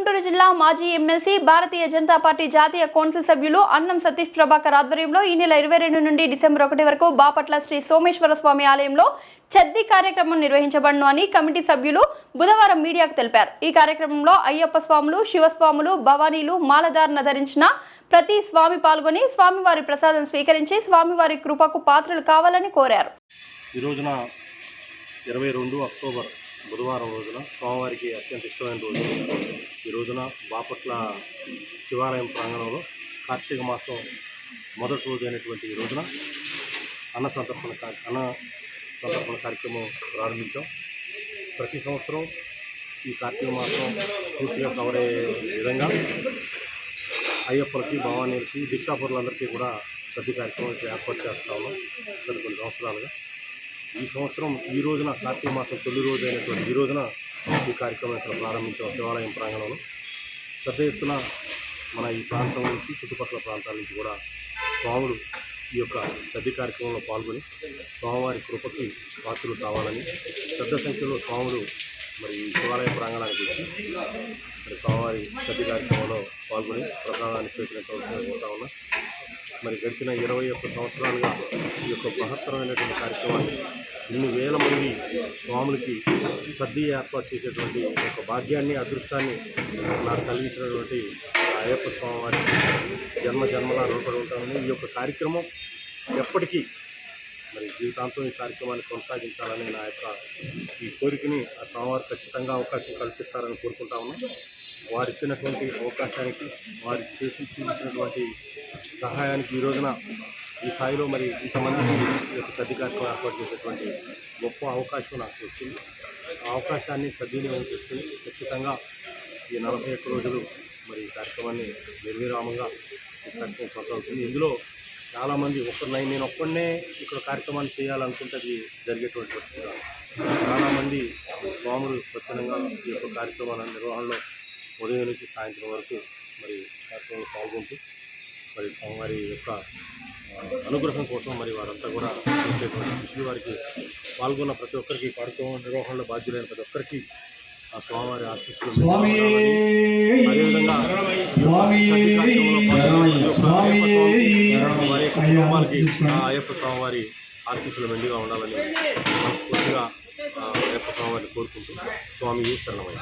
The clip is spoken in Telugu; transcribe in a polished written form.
గుంటూరు జిల్లా మాజీ ఎమ్మెల్సీ భారతీయ జనతా పార్టీ జాతీయ కౌన్సిల్ సభ్యులు అన్నం సతీష్ ప్రభాకర్ ఆధ్వర్యంలో ఈ నెల 22 నుండి డిసెంబర్ 1 వరకు బాపట్ల శ్రీ సోమేశ్వర స్వామి ఆలయంలో చద్ది కార్యక్రమం నిర్వహించబడును అని కమిటీ సభ్యులు బుధవారం మీడియాకు తెలిపారు. ఈ కార్యక్రమంలో అయ్యప్ప స్వాములు, శివస్వాములు, భవానీలు, మాలధారణ ధరించిన ప్రతి స్వామి పాల్గొని స్వామివారి ప్రసాదం స్వీకరించి స్వామివారి కృపకు పాత్రలు కావాలని కోరారు. ఈ రోజున 22 అక్టోబర్ బుధవారం రోజున స్వామివారికి అత్యంత ఇష్టమైన రోజు. ఈ రోజున బాపట్ల శివాలయం ప్రాంగణంలో కార్తీక మాసం మొదటి రోజు అయినటువంటి ఈ రోజున అన్న సంతర్పణ కార్యక్రమం ప్రారంభించాం. ప్రతి సంవత్సరం ఈ కార్తీక మాసం పూర్తిగా కవర్ అయ్యే విధంగా అయ్యప్పలకి, భవానీలకి, దీక్షాపరులందరికీ కూడా సద్ది కార్యక్రమం ఏర్పాటు చేస్తా ఉన్నాం గత కొన్ని సంవత్సరాలుగా. ఈ సంవత్సరం ఈ రోజున కార్తీక మాసం తొలి రోజు అయినటువంటి ఈ రోజున ఈ కార్యక్రమం ఇక్కడ ప్రారంభించాం. శివాలయం ప్రాంగణంలో పెద్ద ఎత్తున మన ఈ ప్రాంతం నుంచి, చుట్టుపక్కల ప్రాంతాల నుంచి కూడా స్వాములు ఈ యొక్క సద్ది కార్యక్రమంలో పాల్గొని స్వామివారి కృపకి పాత్రలు కావాలని పెద్ద సంఖ్యలో స్వాములు మరి శివాలయ ప్రాంగణానికి వచ్చి మరి స్వామివారి సద్ది కార్యక్రమంలో పాల్గొని ప్రసాదాన్ని స్వీకరించవలసిపోతా ఉన్నా. మరి గడిచిన 21 సంవత్సరాలుగా ఈ యొక్క బృహత్తరమైనటువంటి కార్యక్రమాన్ని ఇన్ని వేల మంది స్వాములకి సద్ది ఏర్పాటు చేసేటువంటి ఒక భాగ్యాన్ని, అదృష్టాన్ని నాకు కలిగించినటువంటి అయ్యప్ప స్వామివారి జన్మలా రుణపడి ఉంటామని ఈ యొక్క కార్యక్రమం ఎప్పటికీ మరి జీవితాంతం ఈ కార్యక్రమాన్ని కొనసాగించాలని నా యొక్క ఈ కోరికని ఆ స్వామివారు ఖచ్చితంగా అవకాశం కల్పిస్తారని కోరుకుంటా ఉన్నాం. వారు ఇచ్చినటువంటి అవకాశానికి, వారు చేసి చూపించినటువంటి సహాయానికి ఈ రోజున ఈ స్థాయిలో మరి ఇంతమందికి ఈ యొక్క సద్ది కార్యక్రమం ఏర్పాటు చేసేటువంటి గొప్ప అవకాశం నాకు వచ్చింది. ఆ అవకాశాన్ని సద్వినియోగం చేసుకుని ఖచ్చితంగా ఈ 41 రోజులు మరి ఈ కార్యక్రమాన్ని నిర్విరామంగా ఈ కార్యక్రమం కొనసాగుతుంది. ఇందులో చాలామంది నేను ఒక్కడనే ఇక్కడ కార్యక్రమాన్ని చేయాలనుకుంటే అది జరిగేటువంటి పరిస్థితి కాదు. చాలామంది స్వాములు స్వచ్ఛందంగా ఈ యొక్క కార్యక్రమాల నిర్వహణలో ఉదయం నుంచి సాయంత్రం వరకు మరి కార్యక్రమంలో పాల్గొంటూ మరి స్వామివారి యొక్క అనుగ్రహం కోసం మరి వారంతా కూడా చేసేటువంటి కృషి, వారికి పాల్గొన్న ప్రతి ఒక్కరికి, కార్యక్రమం నిర్వహణలో బాధ్యులైన ప్రతి ఒక్కరికి ఆ స్వామివారి ఆశీస్సులు, అదేవిధంగా వారి యొక్క కుటుంబాలకి అయ్యప్ప స్వామివారి ఆశీస్సులు మెండుగా ఉండాలని మనస్ఫూర్తిగా అయ్యప్ప స్వామివారిని కోరుకుంటూ స్వామి శరణమయ్య.